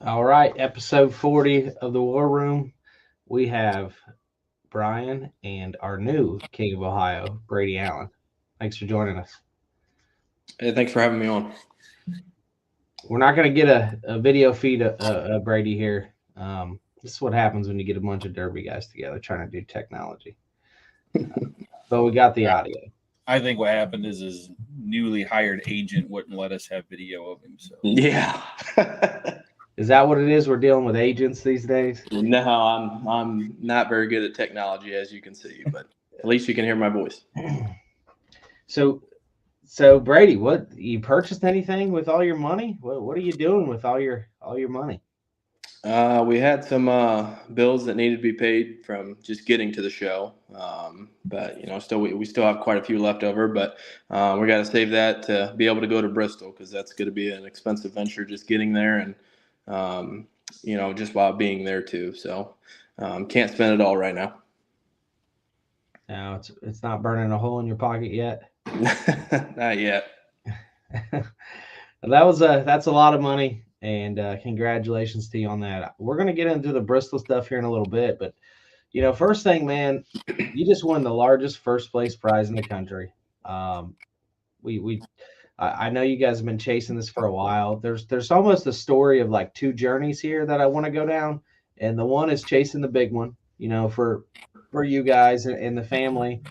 All right, episode 40 of the War Room. We have Brian and our new King of Ohio, Brady Allen. Thanks for joining us. Hey, thanks for having me on. We're not going to get a video feed of Brady here. This is what happens when you get a bunch of Derby guys together trying to do technology. But we got the audio. I think what happened is his newly hired agent wouldn't let us have video of him. So Yeah. Is that what it is? We're dealing with agents these days? No, I'm not very good at technology, as you can see, but at least you can hear my voice. So Brady, what you purchased anything with all your money? What are you doing with all your money? We had some bills that needed to be paid from just getting to the show, but still we still have quite a few left over. But we got to save that to be able to go to Bristol because that's going to be an expensive venture just getting there and just while being there too. So can't spend it all right now. No, it's not burning a hole in your pocket yet. Not yet. That's a lot of money, and congratulations to you on that. We're gonna get into the Bristol stuff here in a little bit, but first thing, man, you just won the largest first place prize in the country. I know you guys have been chasing this for a while. There's almost a story of like two journeys here that I want to go down, and the one is chasing the big one, for you guys and the family,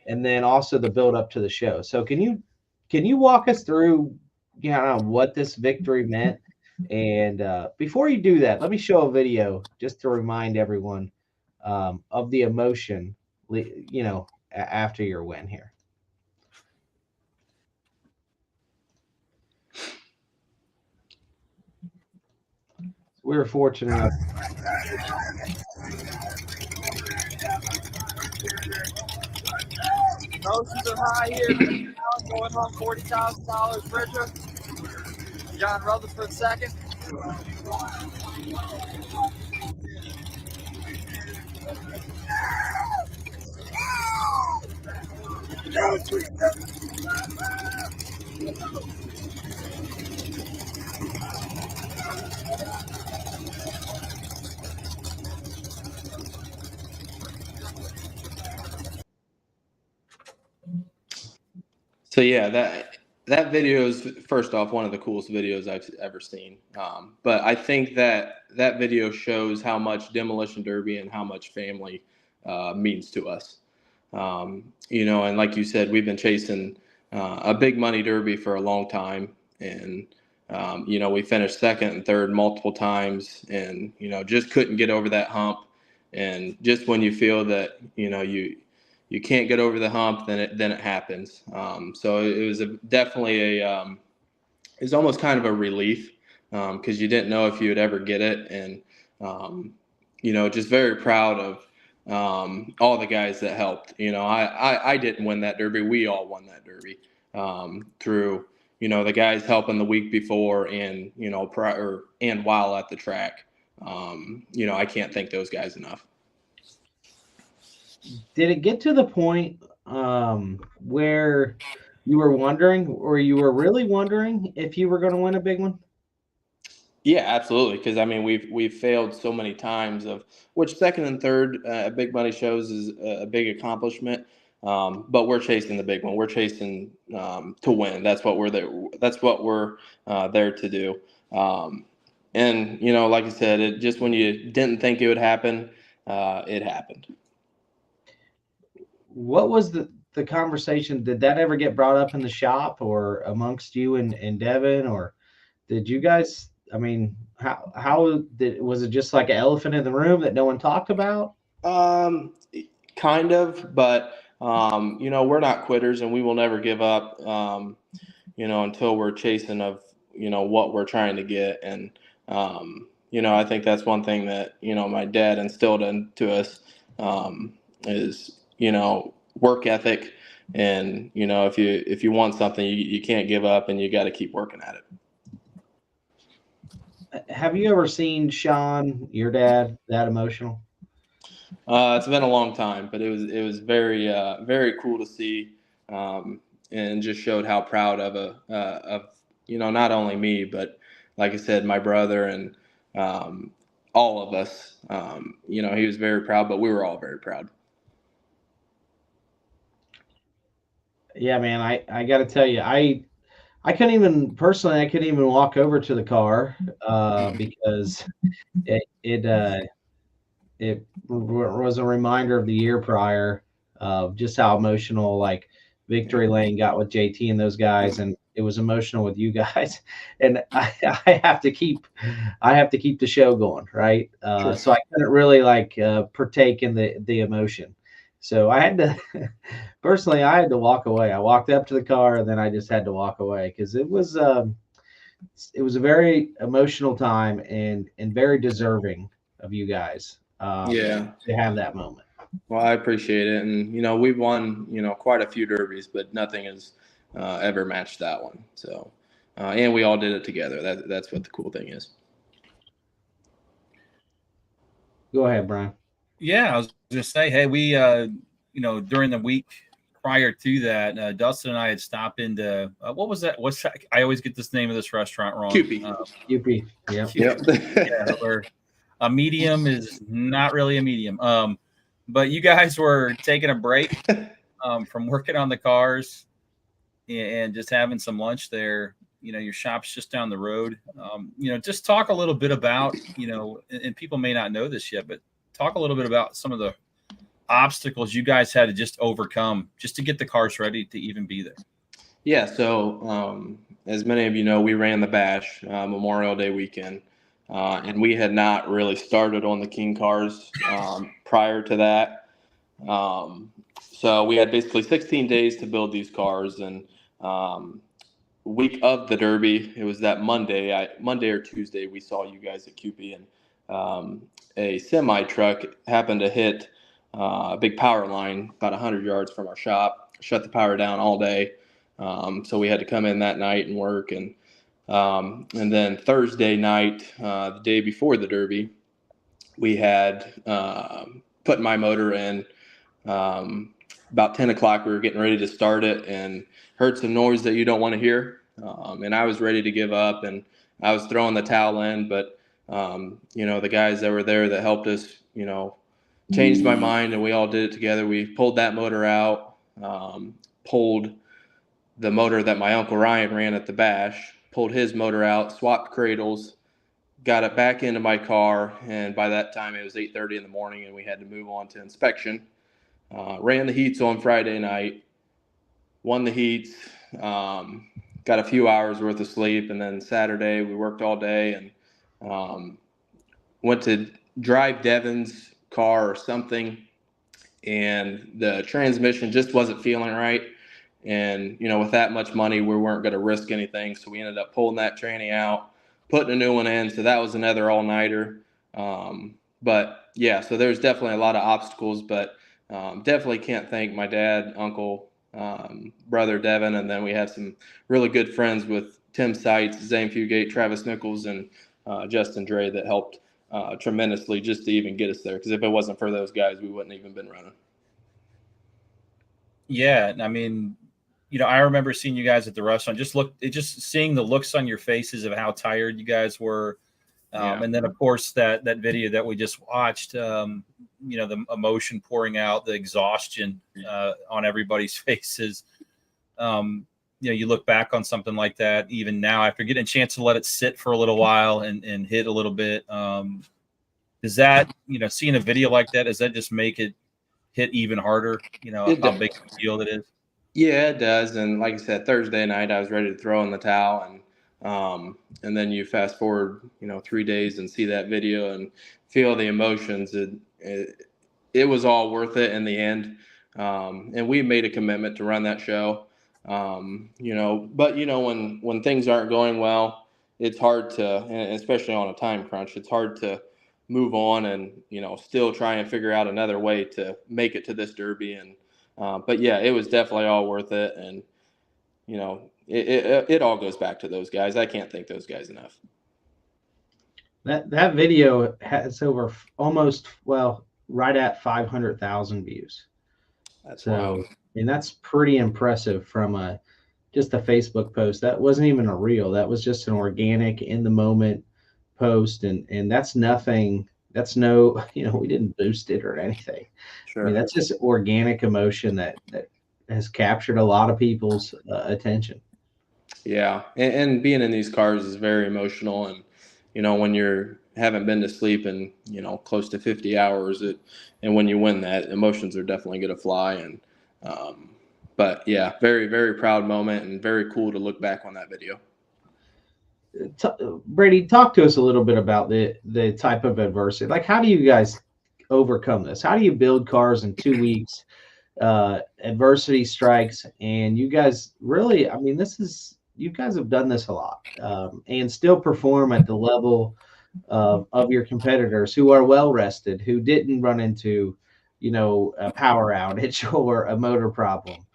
and then also the build up to the show. So can you walk us through what this victory meant? And before you do that, let me show a video just to remind everyone of the emotion, after your win here. We were fortunate enough. Emotions are high here. Brady Allen going home $40,000. Bridger. John Rutherford second. So yeah, that video is first off one of the coolest videos I've ever seen. But I think that video shows how much Demolition Derby and how much family means to us. And like you said, we've been chasing a big money derby for a long time, and we finished second and third multiple times, and just couldn't get over that hump. And just when you feel that you can't get over the hump, then it happens. So it was definitely it was almost kind of a relief because you didn't know if you would ever get it, and just very proud of all the guys that helped. I didn't win that derby; we all won that derby through the guys helping the week before and prior and while at the track. I can't thank those guys enough. Did it get to the point where you were wondering, or you were really wondering if you were going to win a big one? Yeah, absolutely. Because I mean, we've failed so many times. Of which second and third big money shows is a big accomplishment. But we're chasing the big one. We're chasing to win. That's what we're there. That's what we're there to do. And like I said, it just when you didn't think it would happen, it happened. What was the conversation? Did that ever get brought up in the shop or amongst you and Devin, or did you guys? I mean, was it just like an elephant in the room that no one talked about? Kind of, but we're not quitters, and we will never give up. Until we're chasing of what we're trying to get, and I think that's one thing that my dad instilled into us is work ethic, and if you want something, you can't give up, and you got to keep working at it. Have you ever seen Sean, your dad, that emotional? It's been a long time, but it was very very cool to see, and just showed how proud of not only me, but like I said, my brother and all of us. He was very proud, but we were all very proud. Yeah, man, I got to tell you, I couldn't even personally, I couldn't even walk over to the car because it was a reminder of the year prior of just how emotional like Victory Lane got with JT and those guys, and it was emotional with you guys. And I have to keep the show going, right? Sure. So I couldn't really like partake in the emotion. So I had to personally, I had to walk away. I walked up to the car and then I just had to walk away because it was a very emotional time and very deserving of you guys Yeah. to have that moment. Well, I appreciate it. And, we've won, quite a few derbies, but nothing has ever matched that one. So, and we all did it together. That's what the cool thing is. Go ahead, Brian. Yeah, I was just say, hey, we, during the week prior to that, Dustin and I had stopped into what was that? I always get this name of this restaurant wrong. Cupid. UP. Yep. Yeah, where a medium is not really a medium. But you guys were taking a break from working on the cars and just having some lunch there. Your shop's just down the road. Just talk a little bit about, and people may not know this yet, but talk a little bit about some of the obstacles you guys had to just overcome just to get the cars ready to even be there. Yeah. So, as many of you know, we ran the Bash Memorial Day weekend, and we had not really started on the King cars prior to that. So we had basically 16 days to build these cars, and week of the Derby, it was that Monday or Tuesday, we saw you guys at QP, and a semi truck happened to hit a big power line about 100 yards from our shop, shut the power down all day. So we had to come in that night and work. And then Thursday night, the day before the Derby, we had put my motor in. About 10 o'clock, we were getting ready to start it and heard some noise that you don't want to hear. And I was ready to give up, and I was throwing the towel in. But, the guys that were there that helped us, changed my mind, and we all did it together. We pulled that motor out, pulled the motor that my Uncle Ryan ran at the Bash, pulled his motor out, swapped cradles, got it back into my car, and by that time it was 8:30 in the morning, and we had to move on to inspection. Ran the heats on Friday night, won the heats, got a few hours worth of sleep, and then Saturday we worked all day and went to drive Devin's car or something, and the transmission just wasn't feeling right. And, with that much money, we weren't going to risk anything. So we ended up pulling that tranny out, putting a new one in. So that was another all-nighter. But, yeah, so there's definitely a lot of obstacles. But definitely can't thank my dad, uncle, brother Devin. And then we have some really good friends with Tim Seitz, Zane Fugate, Travis Nichols, and Justin Dre that helped tremendously just to even get us there. Because if it wasn't for those guys, we wouldn't even been running. Yeah, I mean, I remember seeing you guys at the restaurant. Just seeing the looks on your faces of how tired you guys were, and then of course that video that we just watched. The emotion pouring out, the exhaustion on everybody's faces. You look back on something like that even now after getting a chance to let it sit for a little while and hit a little bit. Does that, seeing a video like that, does that just make it hit even harder? How big of a deal it is? Yeah, it does. And like I said, Thursday night, I was ready to throw in the towel. And then you fast forward, 3 days and see that video and feel the emotions. It was all worth it in the end. And we made a commitment to run that show. But when things aren't going well, it's hard to, and especially on a time crunch, it's hard to move on and, still try and figure out another way to make it to this Derby. And, but yeah, it was definitely all worth it. And, it all goes back to those guys. I can't thank those guys enough. That video has over almost, right at 500,000 views. That's so, and that's pretty impressive from just a Facebook post. That wasn't even a reel. That was just an organic in the moment post, and that's nothing. That's no, we didn't boost it or anything. I Sure. mean, that's just organic emotion that has captured a lot of people's attention. Yeah, and being in these cars is very emotional, and when you're haven't been to sleep in close to 50 hours, and when you win that, emotions are definitely going to fly, and but yeah, very very proud moment and very cool to look back on that video. Brady, talk to us a little bit about the type of adversity. Like, how do you guys overcome this? How do you build cars in 2 weeks? Adversity strikes, and you guys really, I mean, you guys have done this a lot, and still perform at the level of your competitors who are well rested, who didn't run into, a power outage or a motor problem.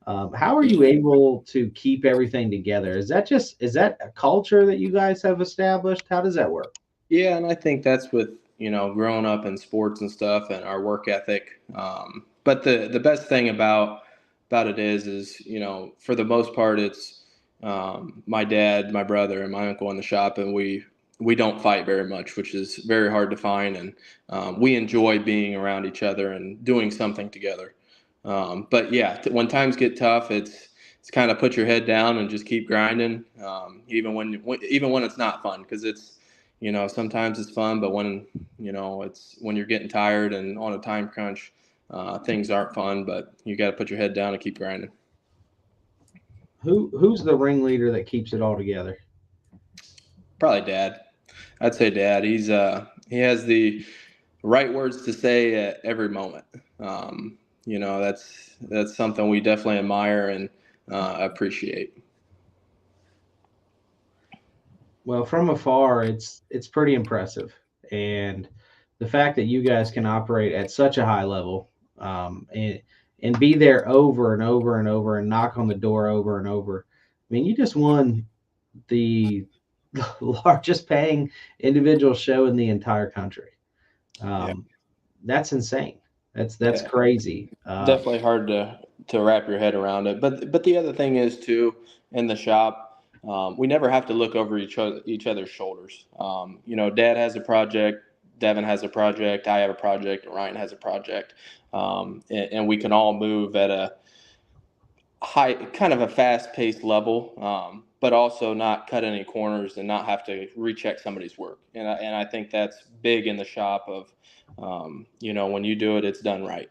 How are you able to keep everything together? Is that a culture that you guys have established? How does that work? Yeah, and I think that's with growing up in sports and stuff and our work ethic. But the best thing about it is for the most part it's my dad, my brother, and my uncle in the shop, and we don't fight very much, which is very hard to find, and we enjoy being around each other and doing something together. But yeah, when times get tough, it's kind of put your head down and just keep grinding, even when it's not fun, because it's sometimes it's fun, but it's when you're getting tired and on a time crunch, things aren't fun. But you got to put your head down and keep grinding. Who's the ringleader that keeps it all together? Probably Dad. I'd say Dad. He has the right words to say at every moment. That's something we definitely admire and appreciate. Well, from afar, it's pretty impressive, and the fact that you guys can operate at such a high level, and be there over and over and over, and knock on the door over and over. I mean, you just won the largest paying individual show in the entire country. Yeah. That's insane. That's crazy. Definitely hard to wrap your head around it. But the other thing is too, in the shop, we never have to look over each other's shoulders. Dad has a project, Devin has a project, I have a project, Ryan has a project, and we can all move at a high, kind of a fast-paced level, but also not cut any corners and not have to recheck somebody's work. And I think that's big in the shop of, when you do it, it's done right.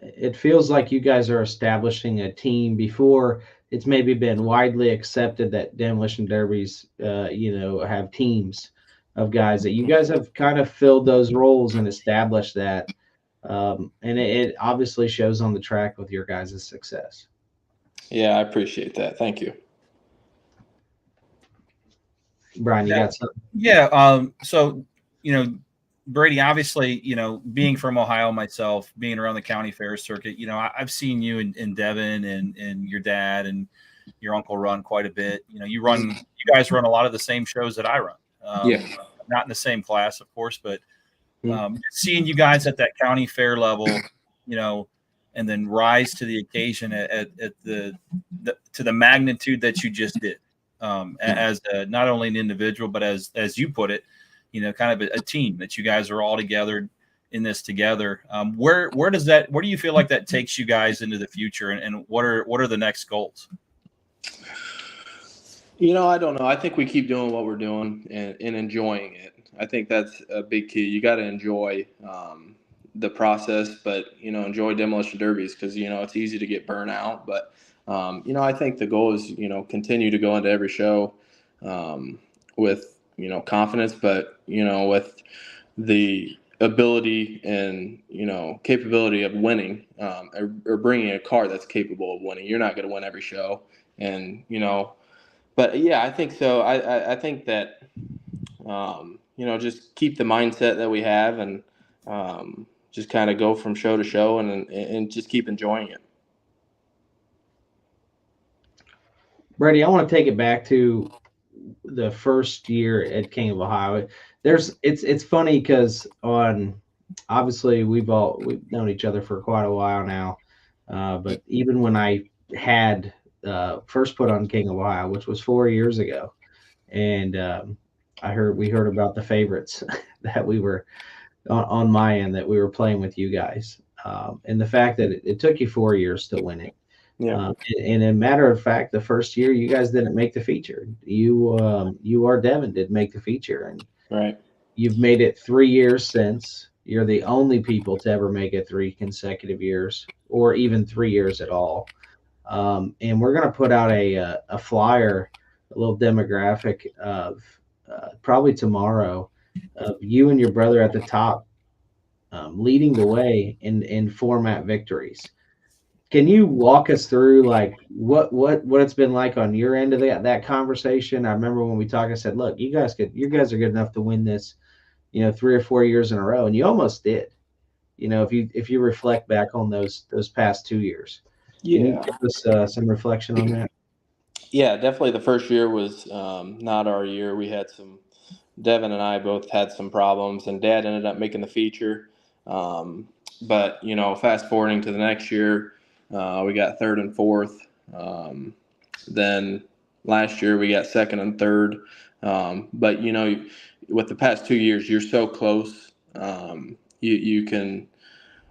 It feels like you guys are establishing a team before it's maybe been widely accepted that demolition derbies, have teams of guys, that you guys have kind of filled those roles and established that. And it obviously shows on the track with your guys' success. Yeah, I appreciate that. Thank you. Brian, you got something? Yeah. So, Brady, obviously, being from Ohio myself, being around the county fair circuit, I've seen you and Devin and your dad and your uncle run quite a bit. You guys run a lot of the same shows that I run. Yeah. Not in the same class, of course, but seeing you guys at that county fair level, and then rise to the occasion at the to the magnitude that you just did, as not only an individual, but as you put it, kind of a team, that you guys are all together in this together. Where do you feel like that takes you guys into the future, and what are the next goals? I don't know. I think we keep doing what we're doing and enjoying it. I think that's a big key. You got to enjoy the process, but enjoy demolition derbies, because it's easy to get burnt out. But I think the goal is continue to go into every show with confidence, but with the ability and capability of winning, or bringing a car that's capable of winning. You're not going to win every show, and but yeah, I think so. I think that just keep the mindset that we have, and just kind of go from show to show, and just keep enjoying it. Brady, I want to take it back to the first year at King of Ohio. It's funny because obviously we've known each other for quite a while now, but even when I had first put on King of Ohio, which was 4 years ago, and we heard about the favorites that we were on my end, that we were playing with you guys, and the fact that it took you 4 years to win it. Yeah. And a matter of fact, the first year you guys didn't make the feature. You or Devin did make the feature, and Right. you've made it 3 years since. You're the only people to ever make it 3 consecutive years, or even 3 years at all. And we're going to put out a flyer, a little demographic of probably tomorrow, of you and your brother at the top, leading the way in format victories. Can you walk us through like what it's been like on your end of that conversation? I remember when we talked, I said, "Look, you guys are good enough to win this, 3 or 4 years in a row," and you almost did. If you reflect back on those past 2 years, can you Yeah. give us some reflection on that? Yeah, definitely. The first year was not our year. Devin and I both had some problems, and Dad ended up making the feature. But fast forwarding to the next year, we got third and fourth. Then last year we got second and third. But with the past 2 years, you're so close. You can.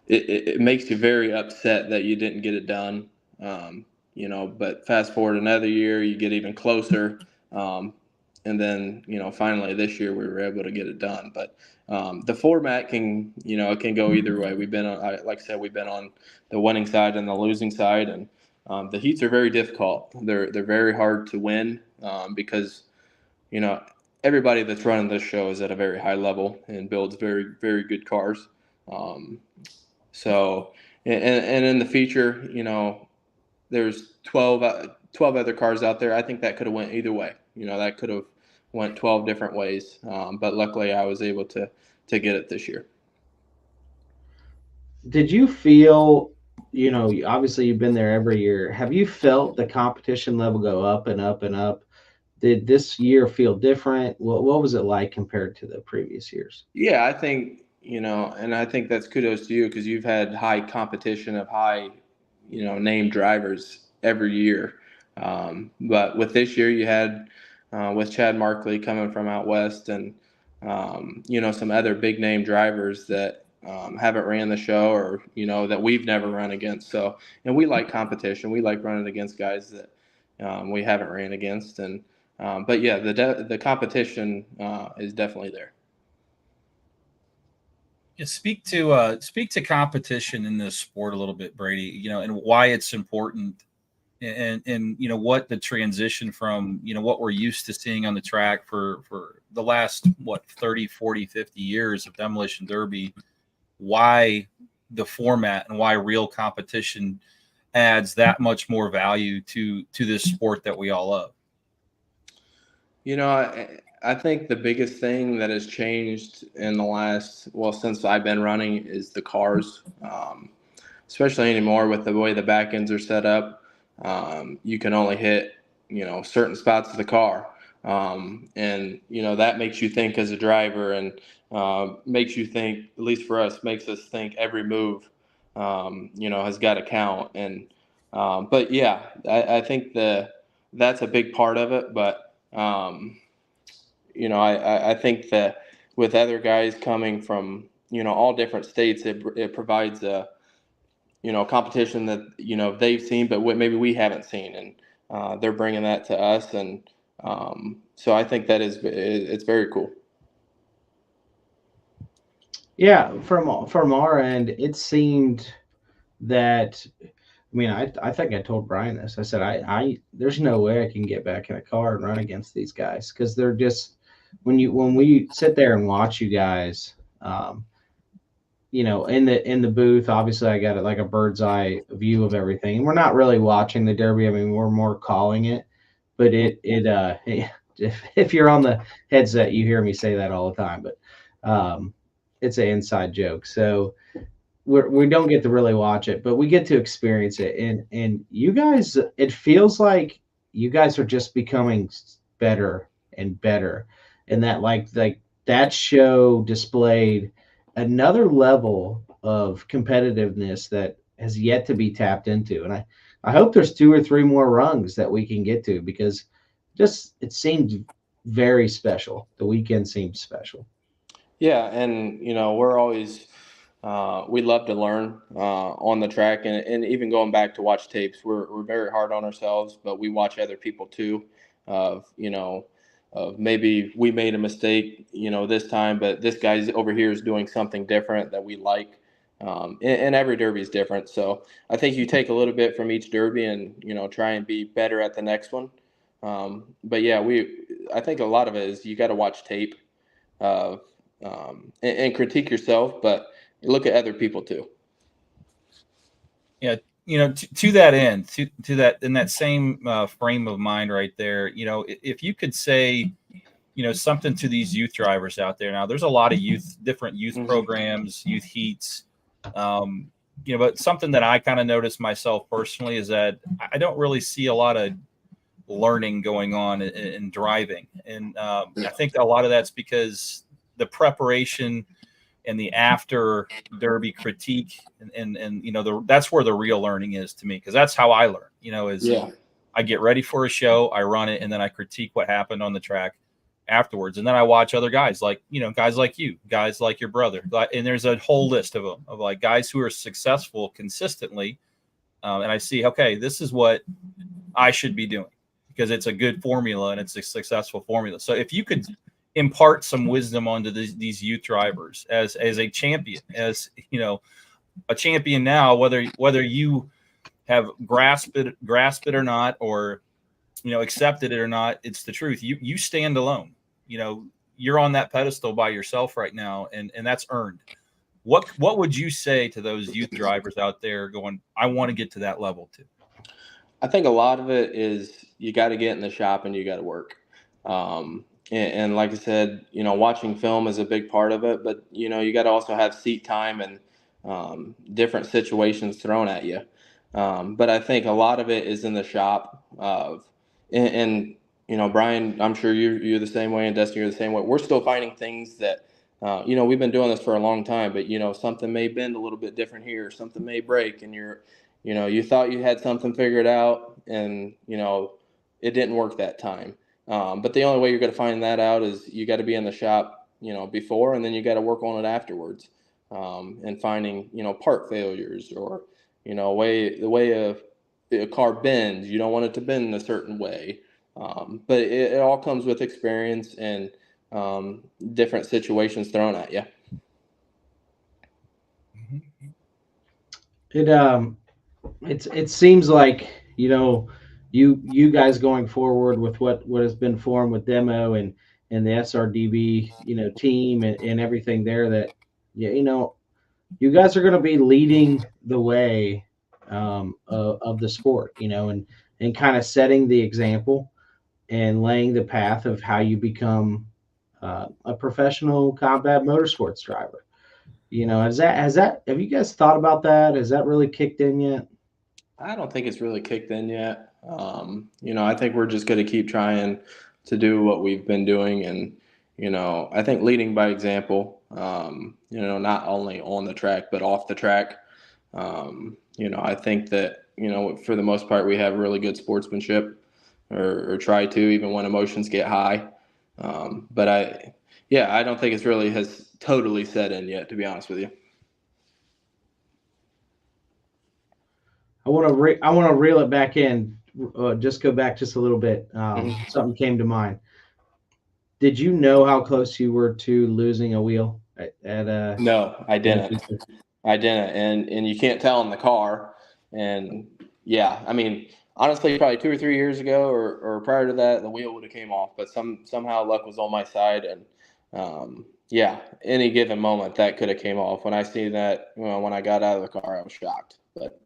It makes you very upset that you didn't get it done. But fast forward another year, you get even closer. And then, finally this year we were able to get it done. But the format it can go either way. We've been on, like I said, we've been on the winning side and the losing side, and the heats are very difficult. They're very hard to win because everybody that's running this show is at a very high level and builds very, very good cars. So, and in the feature, there's 12 other cars out there. I think that could have went either way. That could have went 12 different ways. But luckily I was able to get it this year. Did you feel, obviously you've been there every year. Have you felt the competition level go up and up and up? Did this year feel different? What was it like compared to the previous years? Yeah, I think, and I think that's kudos to you because you've had high competition of high, named drivers every year. But with this year, you had with Chad Markley coming from out west, and some other big name drivers that haven't ran the show, or that we've never run against. So, and we like competition. We like running against guys that we haven't ran against, and but yeah, the competition is definitely there. Yeah, speak to competition in this sport a little bit, Brady. And why it's important, and what the transition from what we're used to seeing on the track for the last 30, 40, 50 years of Demolition Derby. Why the format and why real competition adds that much more value to this sport that we all love. I think the biggest thing that has changed in the since I've been running is the cars, especially anymore with the way the back ends are set up. You can only hit, certain spots of the car. And, that makes you think as a driver, and makes you think, at least for us, makes us think every move, has got to count. And, but yeah, I think that's a big part of it. But, I think that with other guys coming from, all different states, it provides a, competition that, they've seen, but maybe we haven't seen. And they're bringing that to us. And so I think it's very cool. Yeah, from our end, it seemed that, I think I told Brian this. I said, I there's no way I can get back in a car and run against these guys, because they're just, when we sit there and watch you guys, in the booth, obviously I got like a bird's eye view of everything. And we're not really watching the Derby. We're more calling it, but if you're on the headset, you hear me say that all the time, but it's an inside joke. So we don't get to really watch it, but we get to experience it. And you guys, it feels like you guys are just becoming better and better. And that like that show displayed another level of competitiveness that has yet to be tapped into. And I hope there's 2 or 3 more rungs that we can get to, because just it seemed very special. The weekend seemed special. Yeah, and we're always we love to learn on the track, and even going back to watch tapes, we're very hard on ourselves, but we watch other people too. Of of maybe we made a mistake, this time, but this guy's over here is doing something different that we like. And every derby is different, so I think you take a little bit from each derby and try and be better at the next one. But yeah, I think a lot of it is you got to watch tape uh, and critique yourself, but look at other people too. Yeah, to that end, to that in that same frame of mind right there, if you could say, something to these youth drivers out there. Now, there's a lot of different youth programs, youth heats. But something that I kind of noticed myself personally is that I don't really see a lot of learning going on in driving, and I think a lot of that's because the preparation and the after derby critique and that's where the real learning is to me, because that's how I learn. I get ready for a show, I run it, and then I critique what happened on the track afterwards, and then I watch other guys like guys like you, guys like your brother, and there's a whole list of them, of like guys who are successful consistently, and I see, okay, this is what I should be doing because it's a good formula and it's a successful formula. So if you could impart some wisdom onto these youth drivers as a champion, as a champion now, whether you have grasped it or not, or accepted it or not, it's the truth. You stand alone. You're on that pedestal by yourself right now, and that's earned. What would you say to those youth drivers out there going, I want to get to that level too? I think a lot of it is you got to get in the shop and you got to work. And like I said, watching film is a big part of it, but you got to also have seat time and different situations thrown at you. But I think a lot of it is in the shop and Brian, I'm sure you're the same way, and Dustin, you're the same way. We're still finding things that we've been doing this for a long time, but something may bend a little bit different here, something may break, and you thought you had something figured out, and it didn't work that time. But the only way you're going to find that out is you got to be in the shop, before, and then you got to work on it afterwards, and finding, part failures, or, the way a car bends. You don't want it to bend a certain way. But it all comes with experience and different situations thrown at you. It seems like you guys going forward with what has been formed with Demo and the SRDB team and everything there, that you guys are going to be leading the way of the sport, and kind of setting the example and laying the path of how you become a professional combat motorsports driver. Have you guys thought about that? Has that really kicked in yet? I don't think it's really kicked in yet. I think we're just going to keep trying to do what we've been doing, and I think leading by example. Not only on the track but off the track. I think that for the most part we have really good sportsmanship, or try to, even when emotions get high. But I don't think it's really has totally set in yet, to be honest with you. I want to reel it back in. Just go back just a little bit. Something came to mind. Did you know how close you were to losing a wheel at No, I didn't. And you can't tell in the car. And yeah, I mean, honestly, probably 2 or 3 years ago, or prior to that, the wheel would have came off. But somehow luck was on my side, and any given moment that could have came off. When I see that, when I got out of the car, I was shocked. But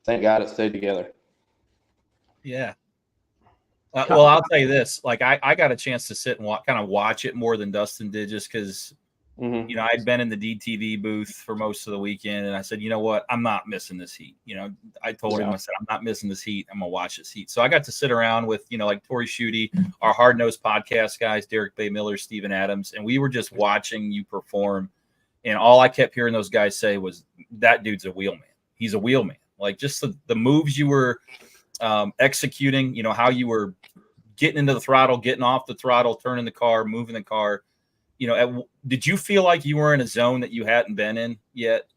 thank God it stayed together. Yeah. Well, I'll tell you this. Like, I got a chance to sit and kind of watch it more than Dustin did, just because, I'd been in the DTV booth for most of the weekend, and I said, you know what? I'm not missing this heat. I told him, I said, I'm not missing this heat. I'm going to watch this heat. So I got to sit around with, like Tori Schutte, our Hard Nosed podcast guys, Derek Bay Miller, Steven Adams, and we were just watching you perform. And all I kept hearing those guys say was, that dude's a wheelman. He's a wheelman. Like, just the moves you were executing, how you were getting into the throttle, getting off the throttle, turning the car, moving the car. Did you feel like you were in a zone that you hadn't been in yet?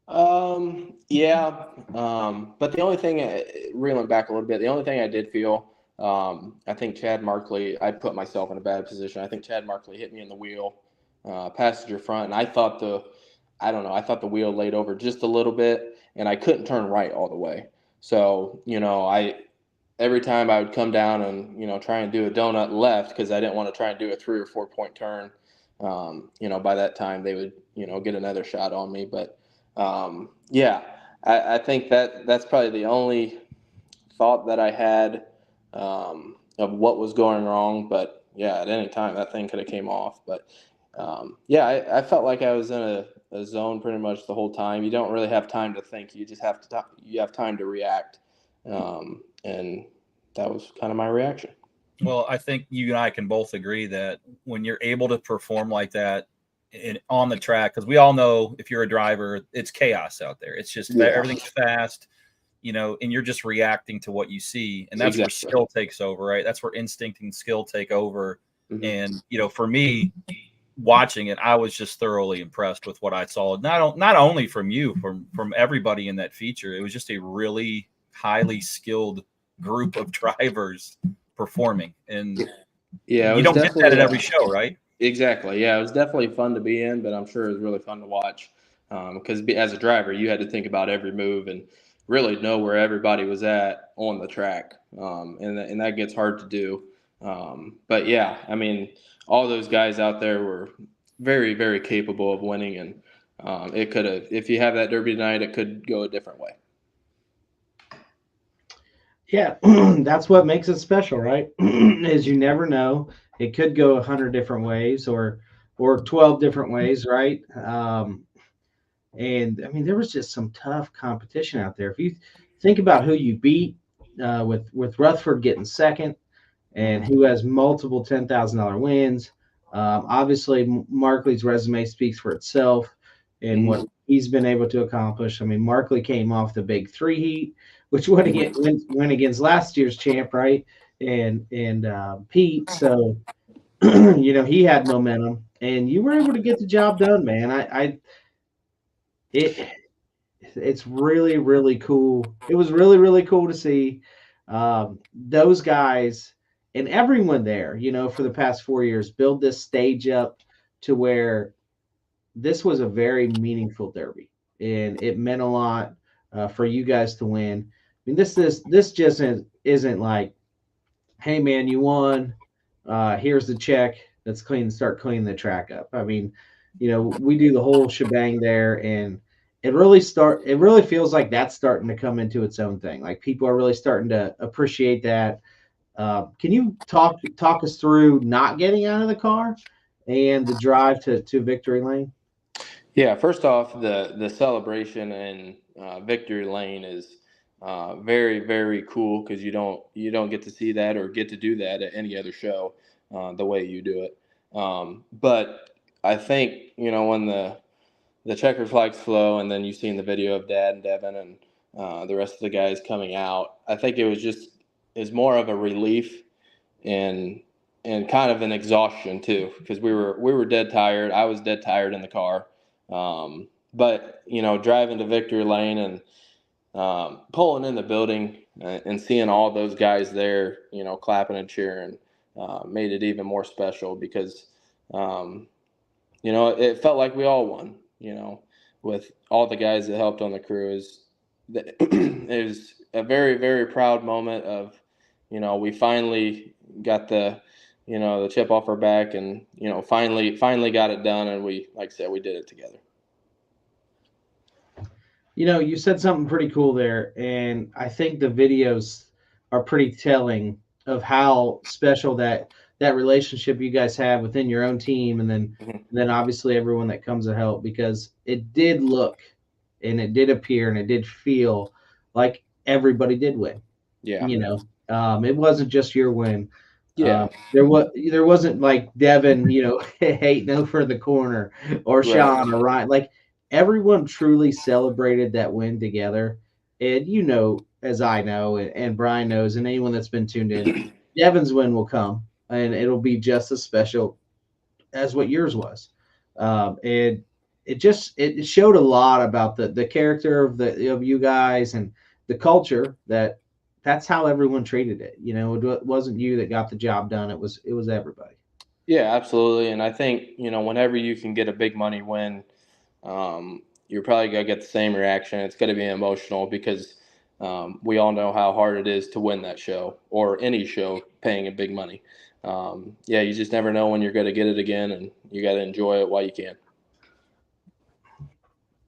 Yeah. But the only thing, reeling back a little bit, the only thing I did feel, I think Chad Markley, I put myself in a bad position. I think Chad Markley hit me in the wheel, passenger front, and I thought the wheel laid over just a little bit, and I couldn't turn right all the way. So, every time I would come down and, try and do a donut left, because I didn't want to try and do a 3 or 4 point turn. By that time they would, get another shot on me. But, I think that's probably the only thought that I had, of what was going wrong. But yeah, at any time that thing could have came off. But, I felt like I was in a zone pretty much the whole time. You don't really have time to think. You just have you have time to react. And that was kind of my reaction. Well, I think you and I can both agree that when you're able to perform like that on the track, because we all know if you're a driver, it's chaos out there. It's just everything's fast, and you're just reacting to what you see. And that's where skill takes over, right? That's where instinct and skill take over. Mm-hmm. And, for me, watching it, I was just thoroughly impressed with what I saw. Not only from you, from everybody in that feature. It was just a really highly skilled group of drivers performing, and you don't get that at every show, right? Exactly. Yeah, it was definitely fun to be in, but I'm sure it was really fun to watch, because as a driver, you had to think about every move and really know where everybody was at on the track, and that gets hard to do. But yeah, I mean, all those guys out there were very, very capable of winning, and it could have, if you have that Derby tonight, it could go a different way. Yeah, that's what makes it special, right? Is you never know. It could go 100 different ways or 12 different ways, right? And I mean, there was just some tough competition out there. If you think about who you beat, with Rutherford getting second, and who has multiple $10,000 wins. Obviously, Markley's resume speaks for itself and what he's been able to accomplish. I mean, Markley came off the big 3 heat, which went against last year's champ, right? And Pete. So, he had momentum, and you were able to get the job done, man. It's really, really cool. It was really, really cool to see those guys and everyone there, for the past 4 years, build this stage up to where this was a very meaningful Derby, and it meant a lot for you guys to win. I mean, this just isn't like, hey man, you won. Here's the check. Let's start cleaning the track up. I mean, we do the whole shebang there, and it really feels like that's starting to come into its own thing. Like people are really starting to appreciate that. Can you talk us through not getting out of the car and the drive to victory lane? Yeah, first off, the celebration in victory lane is very, very cool, because you don't get to see that or get to do that at any other show the way you do it. But I think, when the checkered flags flow, and then you've seen the video of Dad and Devin and the rest of the guys coming out, I think is more of a relief and kind of an exhaustion too, because we were dead tired. I was dead tired in the car. But driving to victory lane and pulling in the building and seeing all those guys there, clapping and cheering, made it even more special, because it felt like we all won. With all the guys that helped on the crew. It was a very, very proud moment of, we finally got the chip off our back, and, finally got it done. And we, like I said, we did it together. You said something pretty cool there, and I think the videos are pretty telling of how special that relationship you guys have within your own team, and then obviously everyone that comes to help, because it did look, and it did appear, and it did feel like everybody did win. Yeah. It wasn't just your win. Yeah. There wasn't like Devin, hating over the corner, or Sean or Ryan. Like, everyone truly celebrated that win together. And as I know, and Brian knows, and anyone that's been tuned in, Devin's win will come, and it'll be just as special as what yours was. And it showed a lot about the character of you guys and the culture that's how everyone treated it. It wasn't you that got the job done. It was everybody. Yeah, absolutely. And I think, whenever you can get a big money win, you're probably going to get the same reaction. It's going to be emotional because we all know how hard it is to win that show or any show paying a big money. Yeah, you just never know when you're going to get it again, and you got to enjoy it while you can.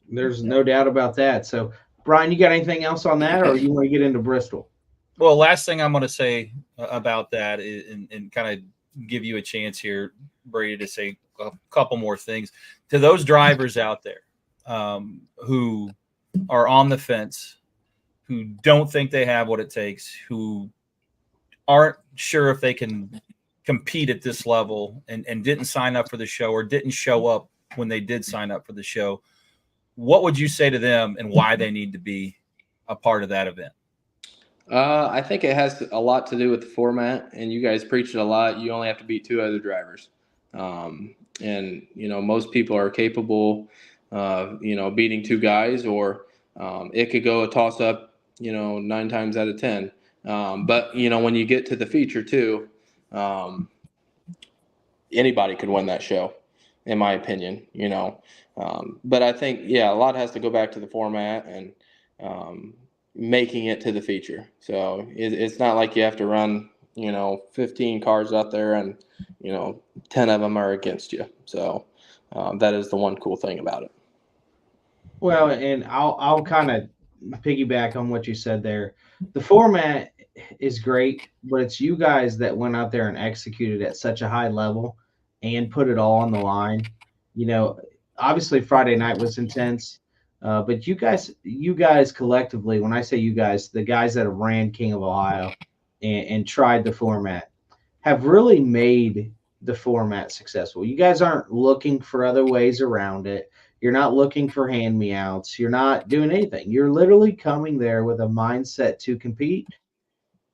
There's no doubt about that. So, Brian, you got anything else on that, or you want to get into Bristol? Well, last thing I'm going to say about that is, and kind of give you a chance here, Brady, to say a couple more things to those drivers out there who are on the fence, who don't think they have what it takes, who aren't sure if they can compete at this level and didn't sign up for the show or didn't show up when they did sign up for the show. What would you say to them and why they need to be a part of that event? I think it has a lot to do with the format, and you guys preach it a lot. You only have to beat 2 other drivers. And, most people are capable of, beating 2 guys, or it could go a toss up, 9 times out of 10. But, when you get to the feature too, anybody could win that show, in my opinion, But I think, a lot has to go back to the format and making it to the feature. So it's not like you have to run, 15 cars out there and, 10 of them are against you. So that is the one cool thing about it. Well, and I'll kind of piggyback on what you said there. The format is great, but it's you guys that went out there and executed at such a high level and put it all on the line. Obviously Friday night was intense, but you guys collectively, when I say you guys, the guys that have ran King of Ohio and tried the format, have really made the format successful. You guys aren't looking for other ways around it. You're not looking for hand-me-outs. You're not doing anything. You're literally coming there with a mindset to compete,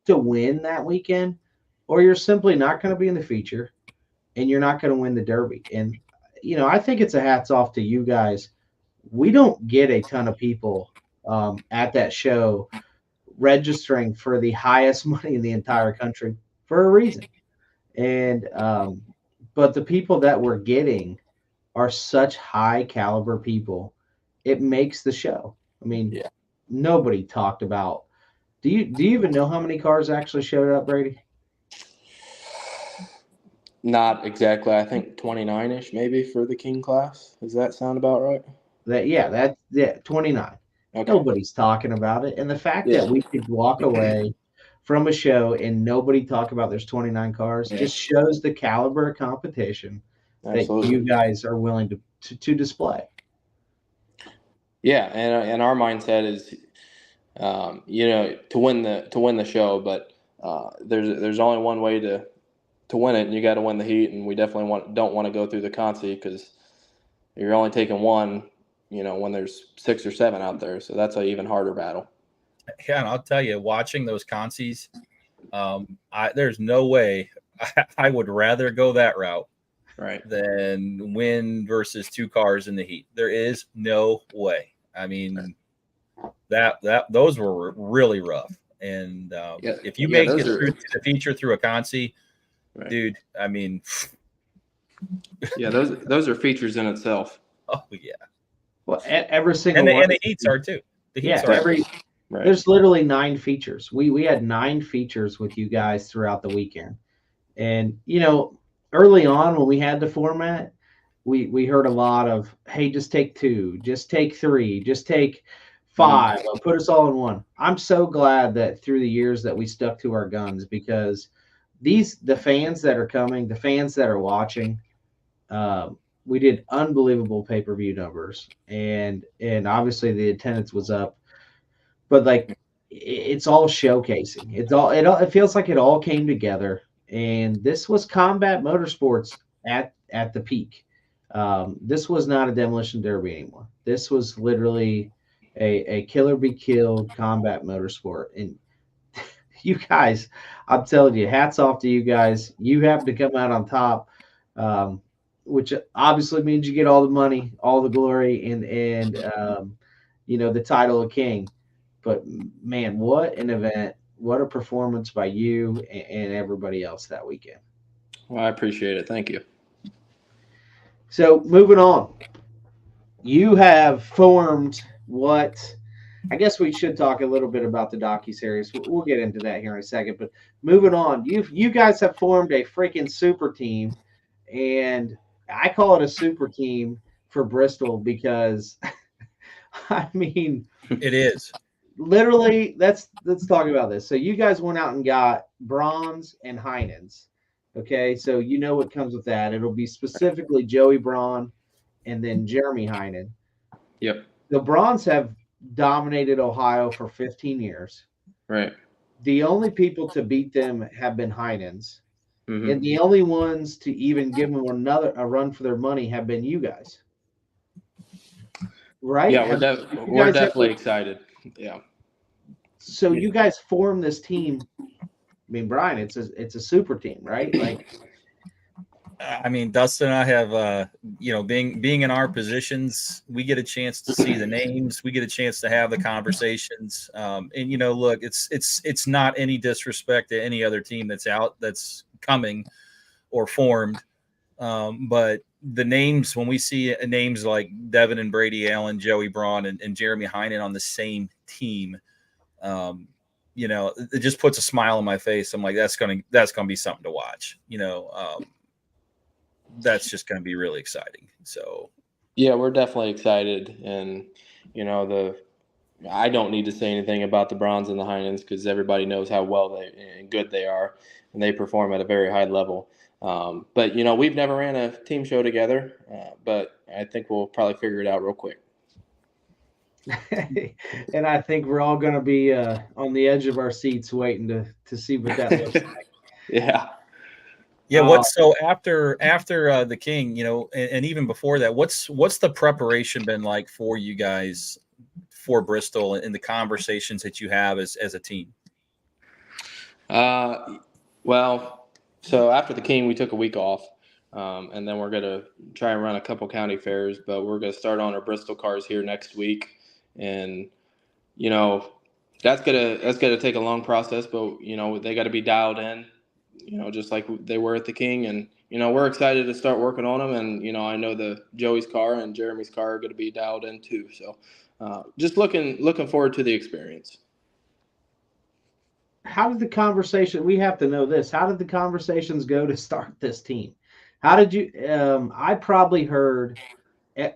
to win that weekend, or you're simply not going to be in the feature and you're not going to win the Derby. And, I think it's a hats off to you guys. We don't get a ton of people at that show registering for the highest money in the entire country for a reason. And, but the people that we're getting are such high caliber people. It makes the show. I mean, Nobody talked about. Do you even know how many cars actually showed up, Brady? Not exactly. I think 29-ish maybe for the King class. Does that sound about right? That's 29. Okay. Nobody's talking about it. And the fact that we could walk away from a show and nobody talk about there's 29 cars just shows the caliber of competition that you guys are willing to display. Yeah, and our mindset is, to win the show, but there's only one way to win it, and you got to win the heat. And we definitely don't want to go through the consi because you're only taking one, when there's 6 or 7 out there. So that's an even harder battle. Yeah, and I'll tell you, watching those consis, there's no way I would rather go that route. Right. Than win versus 2 cars in the heat. There is no way. I mean, those were really rough. And if you make it through the feature through a consi, dude, I mean, those are features in itself. Oh yeah. Well, every single one. And the heats are too. The heats are There's literally 9 features. We had 9 features with you guys throughout the weekend, and early on when we had the format, we heard a lot of, hey, just take 2, just take 3, just take 5, put us all in one. I'm so glad that through the years that we stuck to our guns, because the fans that are coming, the fans that are watching, we did unbelievable pay-per-view numbers, and obviously the attendance was up, but like it's all showcasing. It feels like it all came together. And this was combat motorsports at the peak. This was not a demolition derby anymore. This was literally a killer be killed combat motorsport. And you guys, I'm telling you, hats off to you guys. You have to come out on top, which obviously means you get all the money, all the glory, and the title of king. But man, what an event! What a performance by you and everybody else that weekend. Well, I appreciate it. Thank you. So moving on, you have formed what I guess we should talk a little bit about the docuseries. We'll get into that here in a second. But moving on, you guys have formed a freaking super team, and I call it a super team for Bristol because, I mean, It is. literally. Let's talk about this. So you guys went out and got Bronze and Heinens. Okay, so you know what comes with that. It'll be specifically Joey Braun and then Jeremy Heinen. Yep. The Bronze have dominated Ohio for 15 years. Right. The only people to beat them have been Heinens. Mm-hmm. And the only ones to even give them a run for their money have been you guys. Right? Yeah, we're definitely excited. Yeah. So you guys form this team. I mean, Brian, it's a super team, right? Like, I mean, Dustin and I have, being in our positions, we get a chance to see the names. We get a chance to have the conversations. And look, it's not any disrespect to any other team that's coming or formed. But the names, when we see names like Devin and Brady Allen, Joey Braun, and Jeremy Heinen on the same team, it just puts a smile on my face. I'm like, that's gonna be something to watch. That's just going to be really exciting. So, yeah, we're definitely excited. And, I don't need to say anything about the Browns and the Heinens because everybody knows how well and good they are, and they perform at a very high level. But, we've never ran a team show together, but I think we'll probably figure it out real quick. And I think we're all going to be on the edge of our seats waiting to see what that looks like. Yeah. Yeah. So after the King, and even before that, what's the preparation been like for you guys for Bristol and the conversations that you have as a team? Well, so after the King, we took a week off, and then we're going to try and run a couple county fairs, but we're going to start on our Bristol cars here next week. And, that's going to take a long process, but, they got to be dialed in. Just like they were at the King. And, we're excited to start working on them. And, I know the Joey's car and Jeremy's car are going to be dialed in too. So just looking forward to the experience. How did the conversation, we have to know this, how did the conversations go to start this team? How did you, I probably heard,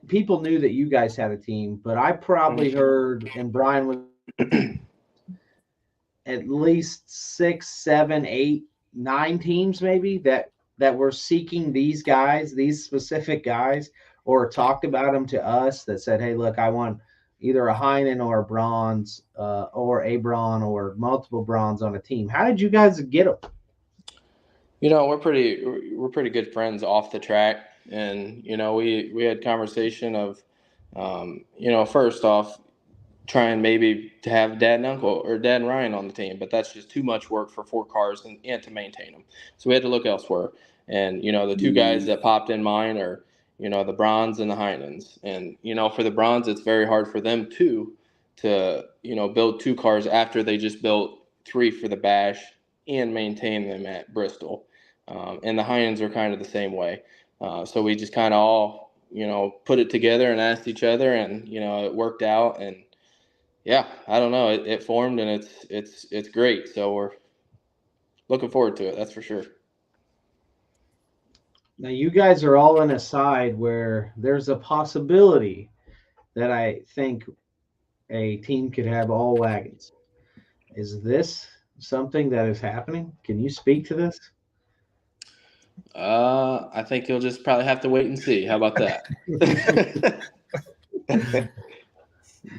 people knew that you guys had a team, but I probably heard, and Brian was at least 6, 7, 8, 9 teams maybe that were seeking these guys, these specific guys, or talked about them to us that said, hey, look, I want either a Heinen or a Bronze or a Braun or multiple Bronze on a team. How did you guys get them? We're pretty good friends off the track. And, we had conversation of, first off, trying maybe to have Dad and Uncle or Dad and Ryan on the team, but that's just too much work for 4 cars and to maintain them. So we had to look elsewhere. And, the 2 guys that popped in mind are, the Bronze and the Heinens. And, for the Bronze, it's very hard for them too to, build 2 cars after they just built 3 for the Bash and maintain them at Bristol. And the Heinens are kind of the same way. So we just kind of all, put it together and asked each other, and, it worked out. And, yeah, I don't know. It formed, and it's great. So we're looking forward to it. That's for sure. Now you guys are all in a side where there's a possibility that I think a team could have all wagons. Is this something that is happening? Can you speak to this? I think you'll just probably have to wait and see. How about that?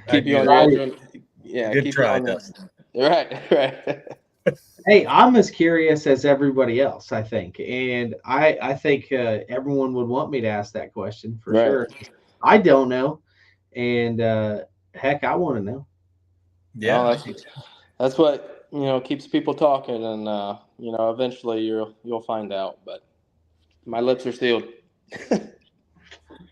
Keep you on your edge. Yeah, good try, Dustin. Right. Hey, I'm as curious as everybody else, I think. And I think everyone would want me to ask that question for sure. I don't know. And heck, I want to know. Yeah. Well, that's what keeps people talking, and eventually you'll find out. But my lips are sealed.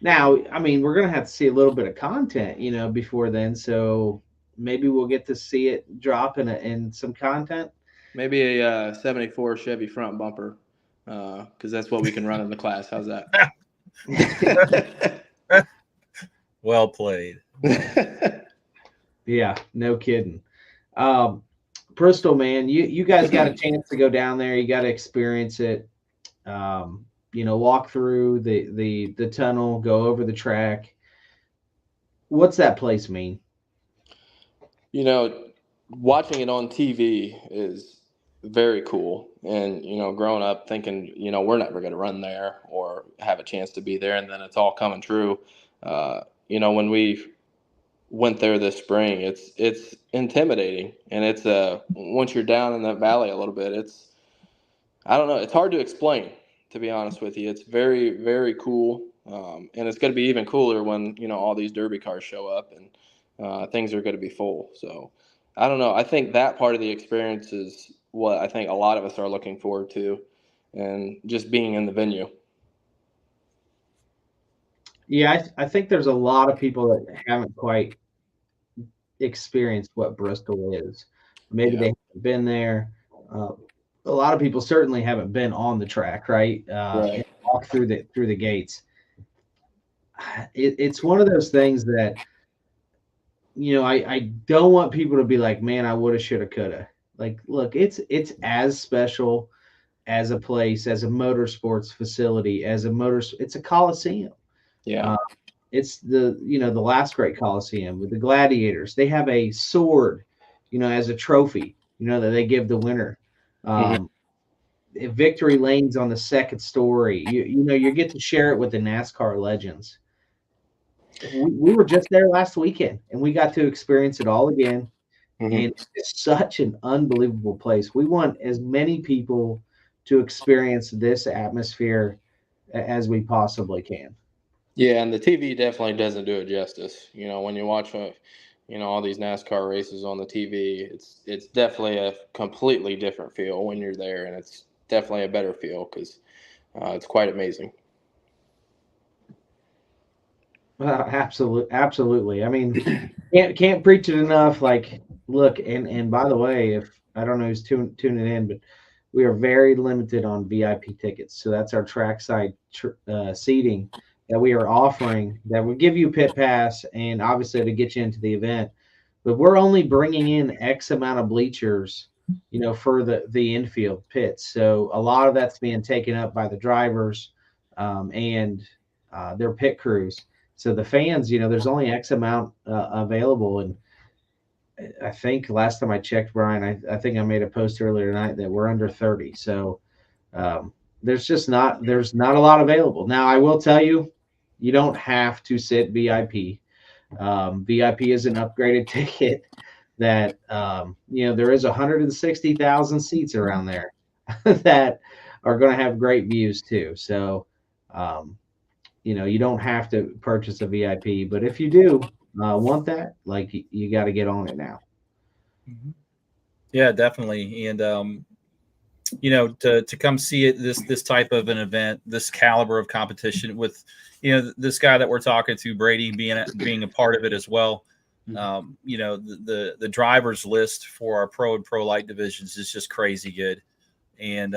Now, I mean, we're gonna have to see a little bit of content, before then. So maybe we'll get to see it drop in some content. Maybe a 74 Chevy front bumper, because that's what we can run in the class. How's that? Well played. Yeah, no kidding. Bristol, man, you guys got a chance to go down there. You got to experience it. Walk through the tunnel, go over the track. What's that place mean? Watching it on TV is very cool. And, growing up thinking, we're never going to run there or have a chance to be there. And then it's all coming true. When we went there this spring, it's intimidating. And it's once you're down in that valley a little bit, I don't know, it's hard to explain, to be honest with you. It's very, very cool. And it's going to be even cooler when, all these derby cars show up and things are going to be full. So I don't know. I think that part of the experience is what I think a lot of us are looking forward to, and just being in the venue. Yeah, I think there's a lot of people that haven't quite experienced what Bristol is. Maybe they haven't been there. A lot of people certainly haven't been on the track, right? Right. And walk through the gates. It's one of those things that I don't want people to be like, man, I woulda, shoulda, coulda. Like, look, it's as special as a place, as a motorsports facility, it's a coliseum. Yeah. It's the last great coliseum with the gladiators. They have a sword, as a trophy, that they give the winner. Victory lanes on the second story. You get to share it with the NASCAR legends. We were just there last weekend, and we got to experience it all again. And it's such an unbelievable place. We want as many people to experience this atmosphere as we possibly can. Yeah, and the TV definitely doesn't do it justice. When you watch, all these NASCAR races on the TV, it's definitely a completely different feel when you're there, and it's definitely a better feel because it's quite amazing. Absolutely. I mean, can't preach it enough. Like, look, and by the way, if I don't know who's tuning in, but we are very limited on VIP tickets. So that's our trackside seating that we are offering. That will give you pit pass and obviously to get you into the event. But we're only bringing in X amount of bleachers, for the infield pits. So a lot of that's being taken up by the drivers and their pit crews. So the fans, there's only X amount available. And I think last time I checked, Brian, I think I made a post earlier tonight that we're under 30. So there's not a lot available. Now, I will tell you, you don't have to sit VIP. VIP is an upgraded ticket that, there is 160,000 seats around there that are going to have great views too. So, you don't have to purchase a VIP, but if you do want that, like, you got to get on it now. Yeah, definitely. And, to come see it, this type of an event, this caliber of competition with, this guy that we're talking to, Brady, being a part of it as well. The drivers list for our pro and pro light divisions is just crazy good. And,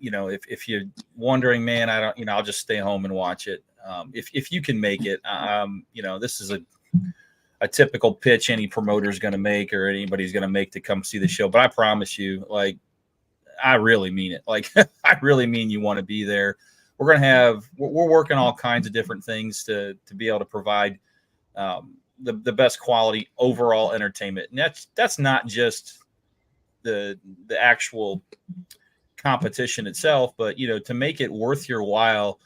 if you're wondering, man, I'll just stay home and watch it. If you can make it, this is a typical pitch any promoter is going to make or anybody's going to make to come see the show. But I promise you, like, I really mean it. Like, I really mean you want to be there. We're working all kinds of different things to be able to provide the best quality overall entertainment. And that's not just the actual competition itself, but to make it worth your while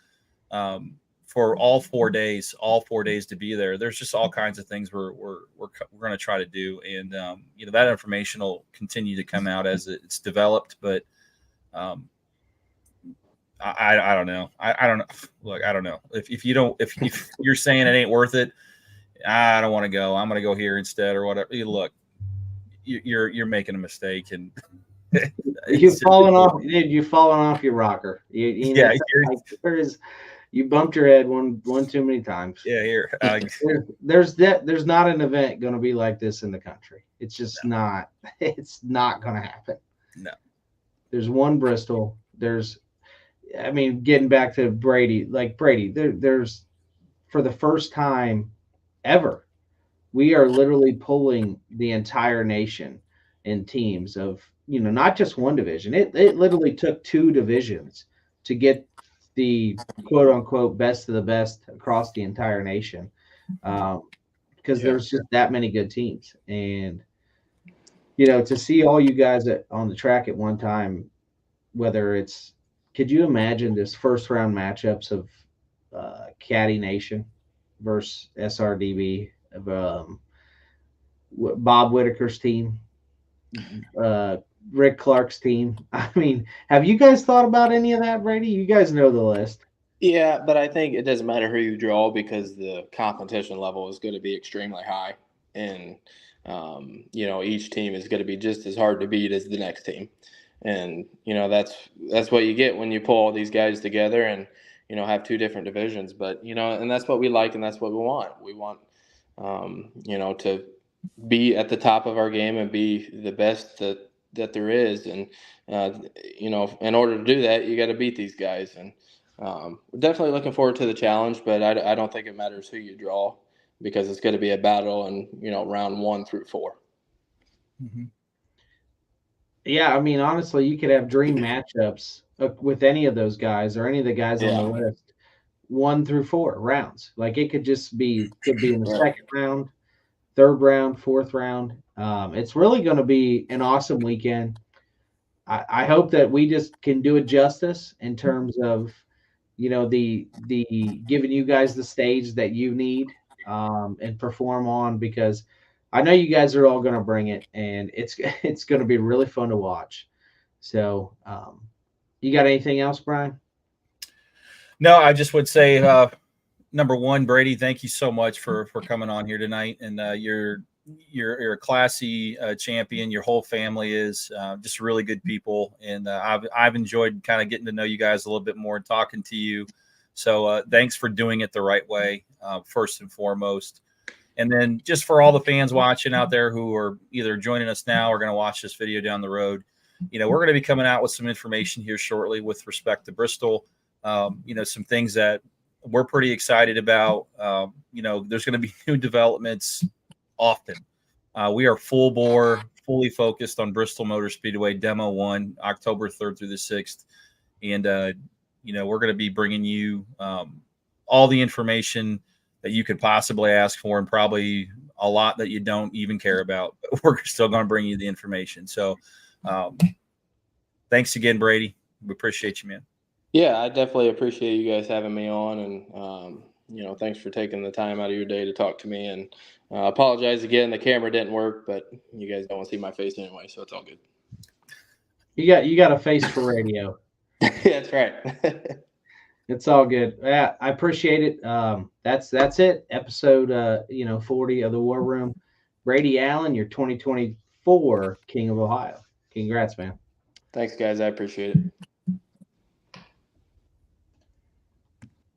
for all 4 days to be there. There's just all kinds of things we're going to try to do, and that information will continue to come out as it's developed. But I don't know. I don't know. Look, I don't know if you're saying it ain't worth it, I don't want to go. I'm going to go here instead or whatever. Look, you're making a mistake, and you've fallen off. Dude, you've fallen off your rocker. Yeah, you bumped your head one too many times. Yeah, here. There's not an event going to be like this in the country. It's just not. It's not going to happen. No. There's one Bristol. I mean, getting back to Brady, there's for the first time ever, we are literally pulling the entire nation in teams of, not just one division. It literally took 2 divisions to get the quote unquote best of the best across the entire nation. Because there's just that many good teams. And, to see all you guys on the track at one time, could you imagine this first round matchups of Caddy Nation versus SRDB, Bob Whitaker's team, Rick Clark's team? I mean, have you guys thought about any of that, Brady? You guys know the list. Yeah, but I think it doesn't matter who you draw because the competition level is going to be extremely high. And, each team is going to be just as hard to beat as the next team. And, that's what you get when you pull all these guys together and, have 2 different divisions. But, and that's what we like and that's what we want. We want, to be at the top of our game and be the best that there is. And, in order to do that, you got to beat these guys. And we're definitely looking forward to the challenge, but I don't think it matters who you draw because it's going to be a battle in, round 1 through 4. Mm-hmm. Yeah, I mean, honestly, you could have dream matchups with any of those guys or any of the guys on the list, 1 through 4 rounds. Like it could be in the second round, 3rd round, 4th round. It's really going to be an awesome weekend. I hope that we just can do it justice in terms of, the giving you guys the stage that you need and perform on, because I know you guys are all going to bring it, and it's going to be really fun to watch. So, you got anything else, Brian? No, I just would say, number one, Brady, thank you so much for coming on here tonight. And you're a classy champion. Your whole family is just really good people, and I've enjoyed kind of getting to know you guys a little bit more and talking to you. So thanks for doing it the right way, first and foremost. And then just for all the fans watching out there who are either joining us now or going to watch this video down the road, we're going to be coming out with some information here shortly with respect to Bristol. Some things that we're pretty excited about. There's going to be new developments often. We are full bore, fully focused on Bristol Motor Speedway Demo 1, October 3rd through the 6th. And, we're going to be bringing you all the information that you could possibly ask for, and probably a lot that you don't even care about, but we're still going to bring you the information. So thanks again, Brady. We appreciate you, man. Yeah, I definitely appreciate you guys having me on, and thanks for taking the time out of your day to talk to me. And apologize again, the camera didn't work, but you guys don't want to see my face anyway, so it's all good. You got a face for radio. That's right. It's all good. Yeah, I appreciate it. That's it. Episode 40 of the War Room. Brady Allen, your 2024 King of Ohio. Congrats, man. Thanks, guys. I appreciate it.